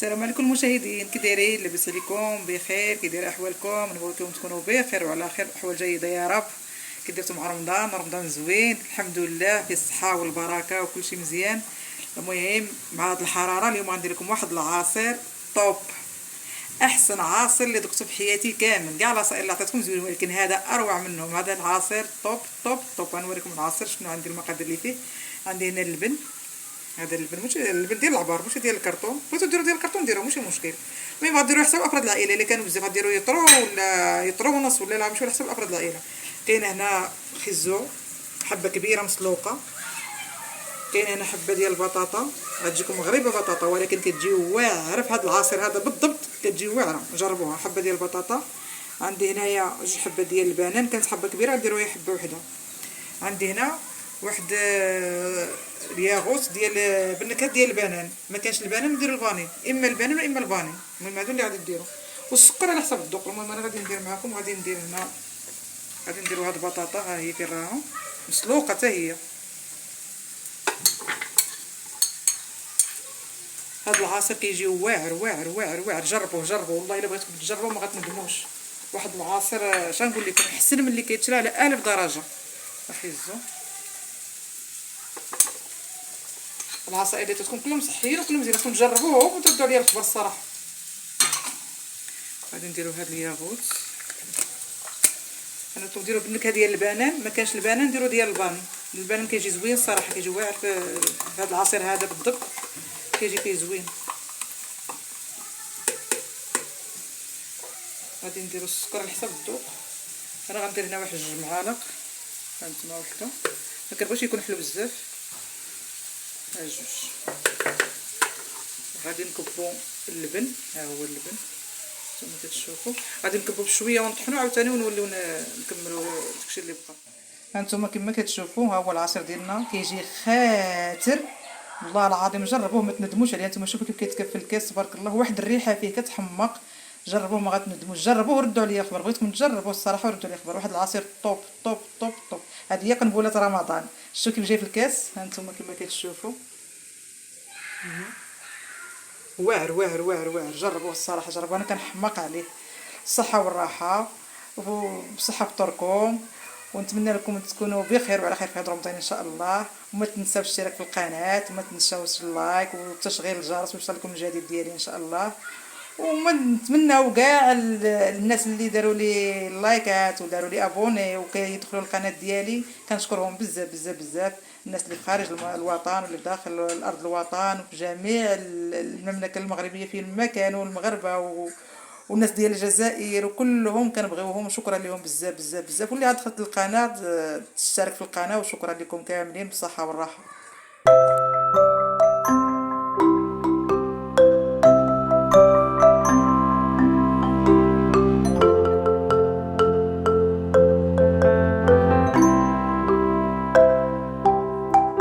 السلام عليكم المشاهدين، كي دايرين؟ لاباس عليكم؟ بخير؟ كي داير احوالكم؟ نبغيكم تكونوا بخير وعلى خير، احوال جيده يا رب. كي درتو مع رمضان زوين الحمد لله، في الصحه والبركه وكل شيء مزيان. المهم مع هاد الحراره اليوم غندير لكم واحد العصير طوب، احسن عصير اللي ذقته في حياتي كامل. كاع العصائر اللي عطيتكم زوين، ولكن هذا اروع منهم. هذا العصير طوب طوب طوب. غنوريكم العصير شنو عندي، المقادير اللي فيه. عندي هنا اللبن، هذا اللبن ماشي اللبن ديال العبار، ماشي ديال الكرتون. بغيتو ديروا ديال الكرتون ديروه ماشي مشكل. المهم غديروا حساب افراد العائله، الا كانوا بزاف غديروا يطرو ولا يطرو ونص، ولا لا ماشي على حساب افراد العائله. كاين هنا خزو حبه كبيره مسلوقه، كاين هنا حبه ديال البطاطا، غتجيكم مغربه بطاطا ولكن كتجي واعره في هذا العصير هذا بالضبط، كتجي واعره، جربوها. حبه ديال البطاطا. عندي هنايا جوج حبات ديال البنان، كانت حبه كبيره ديروا هي حبه وحده. عندي هنا واحد الياغوت ديال بالنكهه ديال البنان، ما كانش البنان نديروا الفاني، اما البنان واما الفاني. المهم هادو اللي غادي نديرو، والسكر على حسب الذوق. المهم انا غادي ندير معكم، غادي ندير هنا، غادي نديروا هاد البطاطا، ها هي كي راها مسلوقه حتى هي. هاد العصير كيجي واعر واعر واعر واعر. جربوه والله الا بغيتكم تجربوه ما غتندموش. واحد العصير اش نقول لكم، احسن من اللي كيتشرى على 1000 درجه. احيزو العصائر اللي تكون كلهم صحيين وكلهم مزيان، خصكم تجربوهم وتردوا عليا الخبر الصراحه. غادي نديروا هاد الياغوت، انا نديروا بالنكهه ديال البنان، ما كانش البنان نديروا ديال الباني. البنان كيجي زوين الصراحه، كيجي واعر في هاد العصير هذا بالضبط، كيجي فيه زوين. غادي نديروا السكر على حسب الذوق. انا غندير هنا واحد 2 معالق، هانتوما وحده، ما كنبغيش يكون حلو بزاف. ها 2. غادي نكبو اللبن، ها هو اللبن نتوما كتشوفوا. غادي نكبو بشويه ونطحنو عاوتاني ونوليو نكملوا داكشي اللي بقى. هانتوما كما كتشوفوا، ها هو العصير ديالنا كيجي خاتر والله العظيم. جربوه ما تندموش عليه. نتوما شوفوا كيف كيتكفل الكاس، تبارك الله، واحد الريحه فيه كتحمق. جربوه ما غتندموش، جربوه وردوا عليا خبر. بغيتكم تجربوه الصراحه وردوا عليا خبر. واحد العصير طوب طوب طوب طوب. هذه هي قنبله رمضان. شفتوا كيف جاي في الكاس؟ هانتوما كما كتشوفوا واعر واعر واعر واعر. جربوه الصراحه، جربوه، انا كنحماق عليه. الصحه والراحه وبصحه فطوركم، ونتمنى لكم تكونوا بخير وعلى خير في هذا رمضان ان شاء الله. وما تنساوش الاشتراك في القناه، وما تنساوش اللايك وتشغيل الجرس باش يوصلكم الجديد ديالي ان شاء الله. وما نتمناو كاع الناس اللي داروا لي اللايكات وداروا لي ابوني وكيدخلوا القناه ديالي، كنشكرهم بزاف بزاف بزاف. الناس اللي في خارج الوطن واللي في داخل الارض الوطن وفي جميع المملكه المغربيه فين ما كانوا المغاربه والناس ديال الجزائر وكلهم كنبغيوهم. شكرا لهم بزاف بزاف بزاف. واللي دخلت القناه تشترك في القناه، وشكرا لكم كاملين بالصحه والراحه.